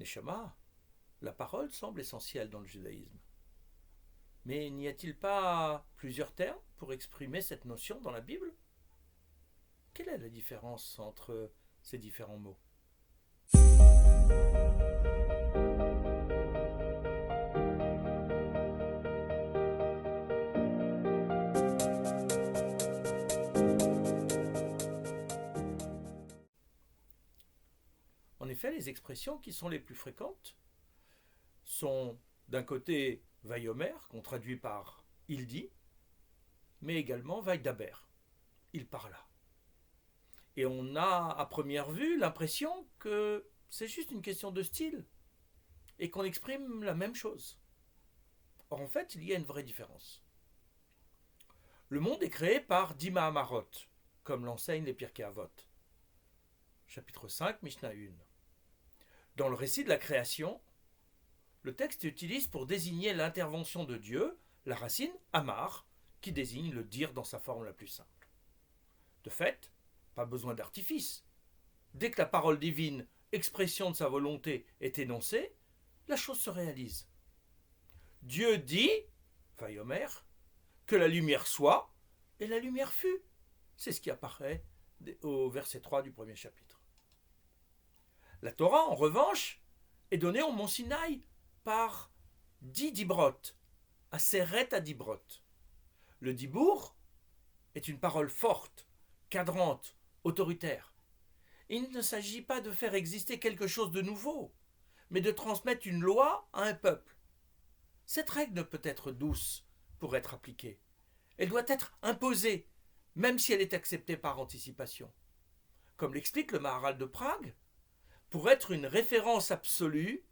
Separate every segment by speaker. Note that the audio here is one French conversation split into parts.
Speaker 1: Neshama, la parole semble essentielle dans le judaïsme. Mais n'y a-t-il pas plusieurs termes pour exprimer cette notion dans la Bible? Quelle est la différence entre ces différents mots? En effet, les expressions qui sont les plus fréquentes sont d'un côté Vayomer, qu'on traduit par il dit, mais également Vaïdaber, il parla. Et on a à première vue l'impression que c'est juste une question de style et qu'on exprime la même chose. Or en fait, il y a une vraie différence. Le monde est créé par 10 Mahamarot, comme l'enseignent les Pirkei Avot. Chapitre 5, Mishnah 1. Dans le récit de la création, le texte utilise pour désigner l'intervention de Dieu la racine Amar, qui désigne le dire dans sa forme la plus simple. De fait, pas besoin d'artifice. Dès que la parole divine, expression de sa volonté, est énoncée, la chose se réalise. Dieu dit, Vayomer, que la lumière soit, et la lumière fut. C'est ce qui apparaît au verset 3 du premier chapitre. La Torah, en revanche, est donnée au mont Sinaï par 10 dibrot, Aseret à dibrot. Le dibour est une parole forte, cadrante, autoritaire. Il ne s'agit pas de faire exister quelque chose de nouveau, mais de transmettre une loi à un peuple. Cette règle ne peut être douce pour être appliquée. Elle doit être imposée, même si elle est acceptée par anticipation. Comme l'explique le Maharal de Prague, pour être une référence absolue,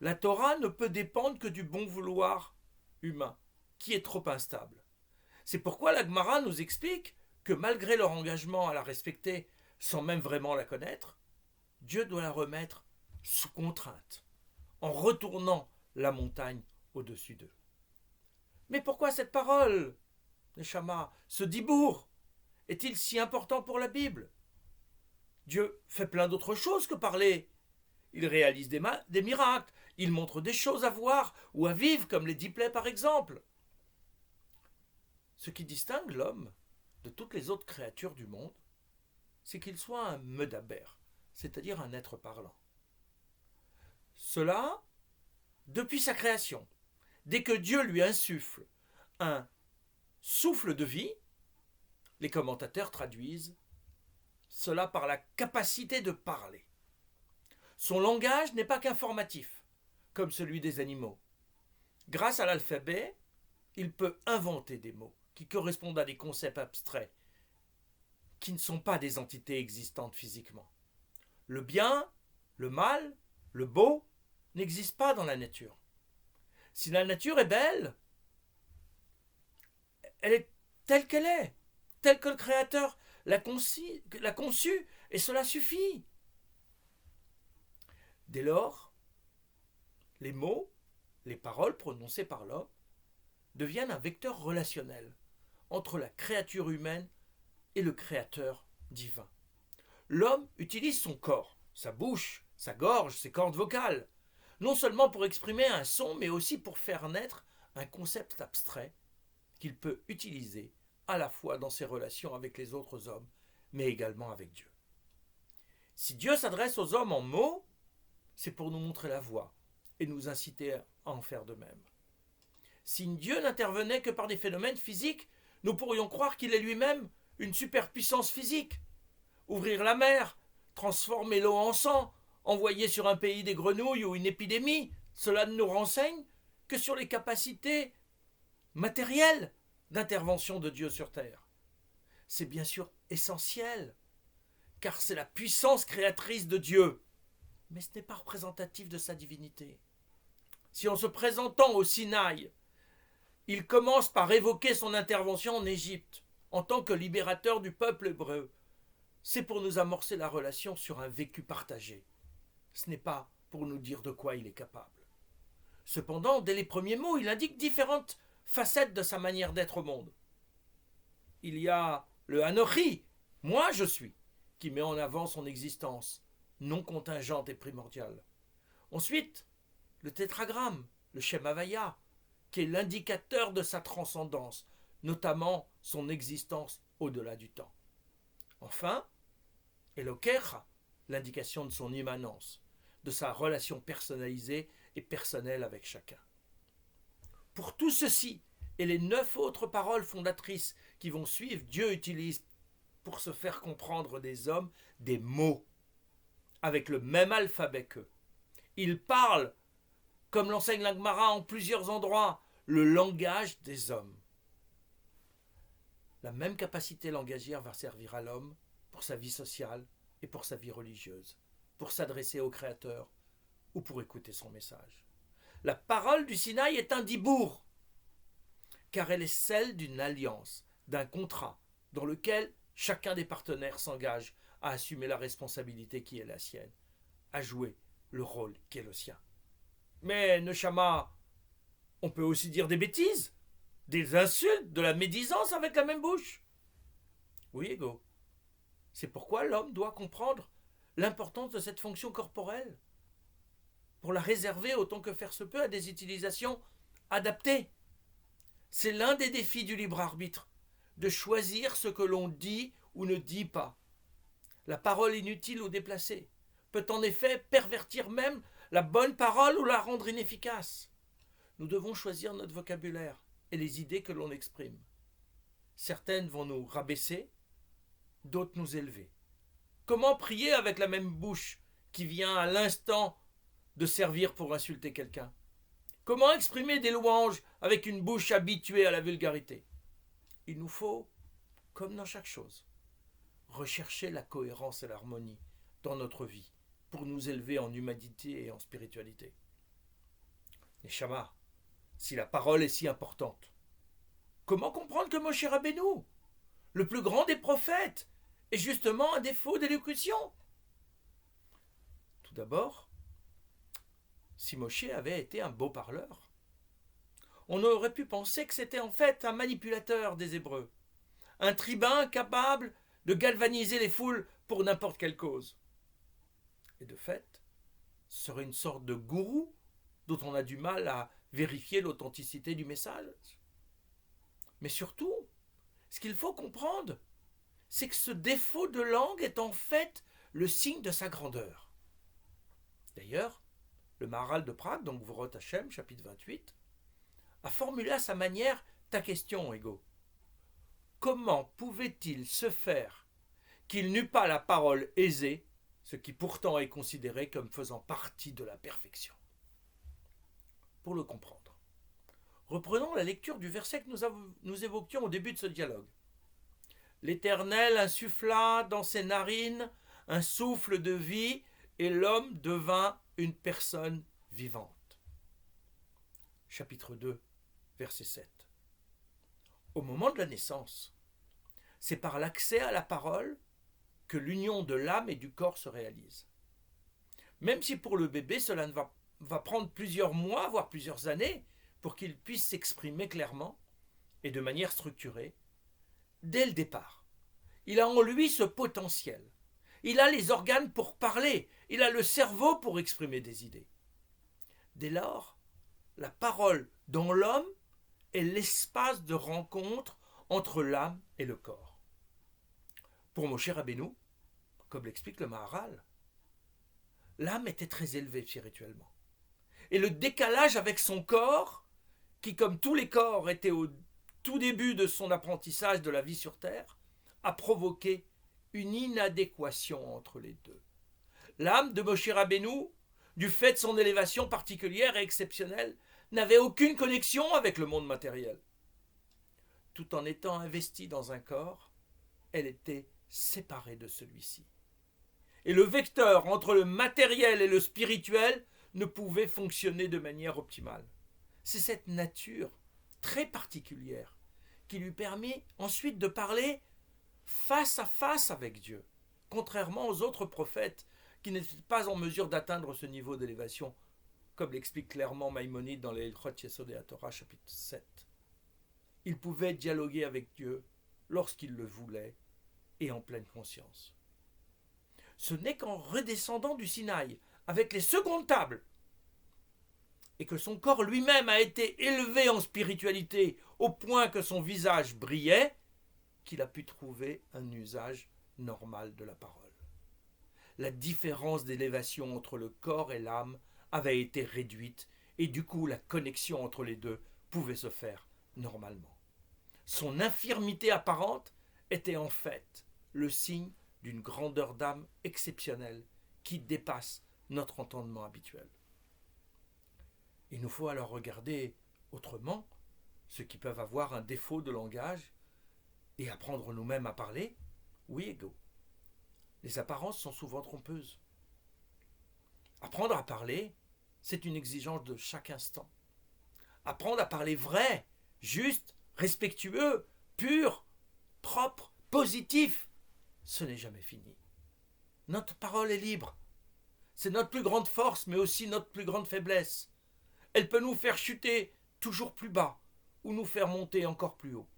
Speaker 1: la Torah ne peut dépendre que du bon vouloir humain, qui est trop instable. C'est pourquoi la Gemara nous explique que malgré leur engagement à la respecter sans même vraiment la connaître, Dieu doit la remettre sous contrainte, en retournant la montagne au-dessus d'eux. Mais pourquoi cette parole, Neshama, ce dibour, est-il si important pour la Bible? Dieu fait plein d'autres choses que parler. Il réalise des miracles, il montre des choses à voir ou à vivre, comme les 10 plaies par exemple. Ce qui distingue l'homme de toutes les autres créatures du monde, c'est qu'il soit un medaber, c'est-à-dire un être parlant. Cela, depuis sa création, dès que Dieu lui insuffle un souffle de vie, les commentateurs traduisent cela par la capacité de parler. Son langage n'est pas qu'informatif, comme celui des animaux. Grâce à l'alphabet, il peut inventer des mots qui correspondent à des concepts abstraits, qui ne sont pas des entités existantes physiquement. Le bien, le mal, le beau n'existent pas dans la nature. Si la nature est belle, elle est telle qu'elle est, telle que le Créateur l'a conçue, et cela suffit. Dès lors, les mots, les paroles prononcées par l'homme deviennent un vecteur relationnel entre la créature humaine et le Créateur divin. L'homme utilise son corps, sa bouche, sa gorge, ses cordes vocales, non seulement pour exprimer un son, mais aussi pour faire naître un concept abstrait qu'il peut utiliser à la fois dans ses relations avec les autres hommes, mais également avec Dieu. Si Dieu s'adresse aux hommes en mots, c'est pour nous montrer la voie et nous inciter à en faire de même. Si Dieu n'intervenait que par des phénomènes physiques, nous pourrions croire qu'il est lui-même une superpuissance physique. Ouvrir la mer, transformer l'eau en sang, envoyer sur un pays des grenouilles ou une épidémie, cela ne nous renseigne que sur les capacités matérielles d'intervention de Dieu sur terre. C'est bien sûr essentiel, car c'est la puissance créatrice de Dieu, mais ce n'est pas représentatif de sa divinité. Si en se présentant au Sinaï, il commence par évoquer son intervention en Égypte, en tant que libérateur du peuple hébreu, c'est pour nous amorcer la relation sur un vécu partagé. Ce n'est pas pour nous dire de quoi il est capable. Cependant, dès les premiers mots, il indique différentes facettes de sa manière d'être au monde. Il y a le Anochi, moi je suis, qui met en avant son existence, non contingente et primordiale. Ensuite, le tétragramme, le Shem Havaya, qui est l'indicateur de sa transcendance, notamment son existence au-delà du temps. Enfin, Elokecha, l'indication de son immanence, de sa relation personnalisée et personnelle avec chacun. Pour tout ceci et les 9 autres paroles fondatrices qui vont suivre, Dieu utilise pour se faire comprendre des hommes des mots avec le même alphabet qu'eux. Il parle, comme l'enseigne la Gemara en plusieurs endroits, le langage des hommes. La même capacité langagière va servir à l'homme pour sa vie sociale et pour sa vie religieuse, pour s'adresser au Créateur ou pour écouter son message. La parole du Sinaï est un dibour, car elle est celle d'une alliance, d'un contrat, dans lequel chacun des partenaires s'engage à assumer la responsabilité qui est la sienne, à jouer le rôle qui est le sien. Mais, Neshama, on peut aussi dire des bêtises, des insultes, de la médisance avec la même bouche. Oui, Ego. C'est pourquoi l'homme doit comprendre l'importance de cette fonction corporelle, pour la réserver autant que faire se peut à des utilisations adaptées. C'est l'un des défis du libre arbitre, de choisir ce que l'on dit ou ne dit pas. La parole inutile ou déplacée peut en effet pervertir même la bonne parole ou la rendre inefficace. Nous devons choisir notre vocabulaire et les idées que l'on exprime. Certaines vont nous rabaisser, d'autres nous élever. Comment prier avec la même bouche qui vient à l'instant de servir pour insulter quelqu'un? Comment exprimer des louanges avec une bouche habituée à la vulgarité? Il nous faut, comme dans chaque chose, rechercher la cohérence et l'harmonie dans notre vie pour nous élever en humanité et en spiritualité. Neshama, si la parole est si importante, comment comprendre que Moshe Rabbeinu, le plus grand des prophètes, est justement un défaut d'élocution? Tout d'abord, si Moshe avait été un beau parleur, on aurait pu penser que c'était en fait un manipulateur des Hébreux, un tribun capable de galvaniser les foules pour n'importe quelle cause. Et de fait, ce serait une sorte de gourou dont on a du mal à vérifier l'authenticité du message. Mais surtout, ce qu'il faut comprendre, c'est que ce défaut de langue est en fait le signe de sa grandeur. D'ailleurs, le Maharal de Prague, donc Vorot Hashem, chapitre 28, a formulé à sa manière ta question, Ego. Comment pouvait-il se faire qu'il n'eût pas la parole aisée, ce qui pourtant est considéré comme faisant partie de la perfection? Pour le comprendre, reprenons la lecture du verset que nous évoquions au début de ce dialogue. L'Éternel insuffla dans ses narines un souffle de vie et l'homme devint une personne vivante. Chapitre 2, verset 7. Au moment de la naissance, c'est par l'accès à la parole que l'union de l'âme et du corps se réalise. Même si pour le bébé, cela va prendre plusieurs mois, voire plusieurs années, pour qu'il puisse s'exprimer clairement et de manière structurée, dès le départ, il a en lui ce potentiel. Il a les organes pour parler, il a le cerveau pour exprimer des idées. Dès lors, la parole dans l'homme est l'espace de rencontre entre l'âme et le corps. Pour Moshe Rabbeinu, comme l'explique le Maharal, l'âme était très élevée spirituellement. Et le décalage avec son corps, qui comme tous les corps était au tout début de son apprentissage de la vie sur terre, a provoqué une inadéquation entre les deux. L'âme de Moshe Rabbeinu, du fait de son élévation particulière et exceptionnelle, n'avait aucune connexion avec le monde matériel. Tout en étant investie dans un corps, elle était séparée de celui-ci. Et le vecteur entre le matériel et le spirituel ne pouvait fonctionner de manière optimale. C'est cette nature très particulière qui lui permet ensuite de parler face à face avec Dieu, contrairement aux autres prophètes qui n'étaient pas en mesure d'atteindre ce niveau d'élévation, comme l'explique clairement Maïmonide dans les Hilchot Yesodei HaTorah, chapitre 7. Il pouvait dialoguer avec Dieu lorsqu'il le voulait et en pleine conscience. Ce n'est qu'en redescendant du Sinaï, avec les secondes tables, et que son corps lui-même a été élevé en spiritualité au point que son visage brillait, qu'il a pu trouver un usage normal de la parole. La différence d'élévation entre le corps et l'âme avait été réduite et du coup la connexion entre les deux pouvait se faire normalement. Son infirmité apparente était en fait le signe d'une grandeur d'âme exceptionnelle qui dépasse notre entendement habituel. Il nous faut alors regarder autrement ceux qui peuvent avoir un défaut de langage et apprendre nous-mêmes à parler. Oui, Ego. Les apparences sont souvent trompeuses. Apprendre à parler, c'est une exigence de chaque instant. Apprendre à parler vrai, juste, respectueux, pur, propre, positif, ce n'est jamais fini. Notre parole est libre. C'est notre plus grande force, mais aussi notre plus grande faiblesse. Elle peut nous faire chuter toujours plus bas ou nous faire monter encore plus haut.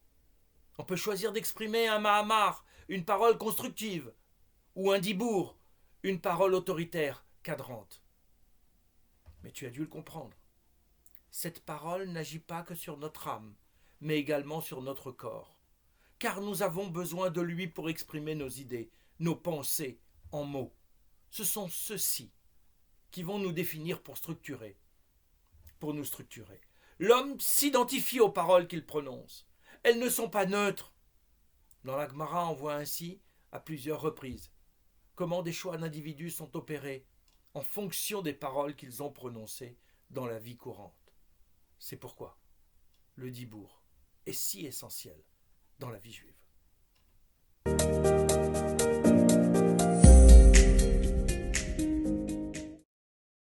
Speaker 1: On peut choisir d'exprimer un mahamar, une parole constructive, ou un dibour, une parole autoritaire, cadrante. Mais tu as dû le comprendre. Cette parole n'agit pas que sur notre âme, mais également sur notre corps. Car nous avons besoin de lui pour exprimer nos idées, nos pensées en mots. Ce sont ceux-ci qui vont nous définir pour nous structurer. L'homme s'identifie aux paroles qu'il prononce. Elles ne sont pas neutres. Dans la Gemara, on voit ainsi, à plusieurs reprises, comment des choix d'individus sont opérés en fonction des paroles qu'ils ont prononcées dans la vie courante. C'est pourquoi le dibour est si essentiel dans la vie juive.